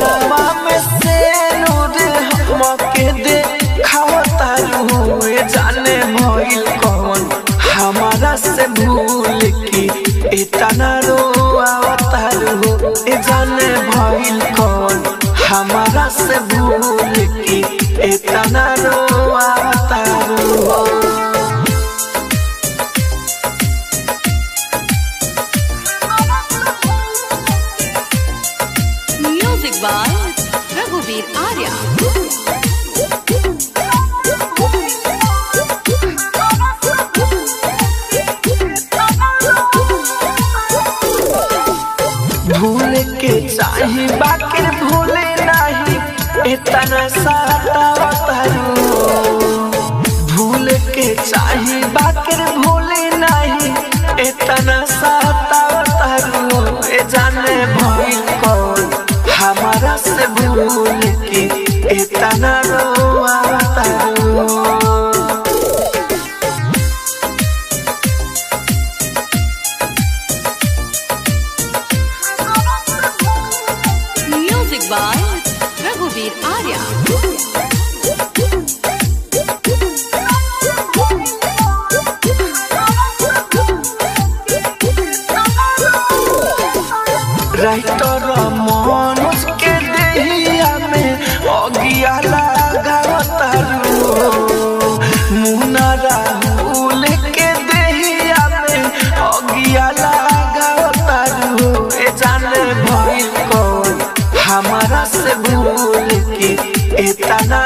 कानवा में से नूर हमके दे खावतारू जाने भइल कौन हमारा से भूल की इतना रोआवतारू जाने भइल कौन हमारा से भूल की इतना रोआवतारू। म्यूजिक बाय रघुवीर आर्या। भूल के चाही बाकी भूले नहीं इतना सतावतारू भूल के चाही बाकी भूले नहीं इतना सतावतारू जाने भइल कौन हमारा से भूल के इतना रोआवतारू। म्यूजिक बाय रघुवीर आर्या। राइटर मनोज के देहिया में अगिया लगावतारू मुन्ना राहुल के देहिया में अगिया लगावतारू जाने भइल कौन हमारा से भूल के इतना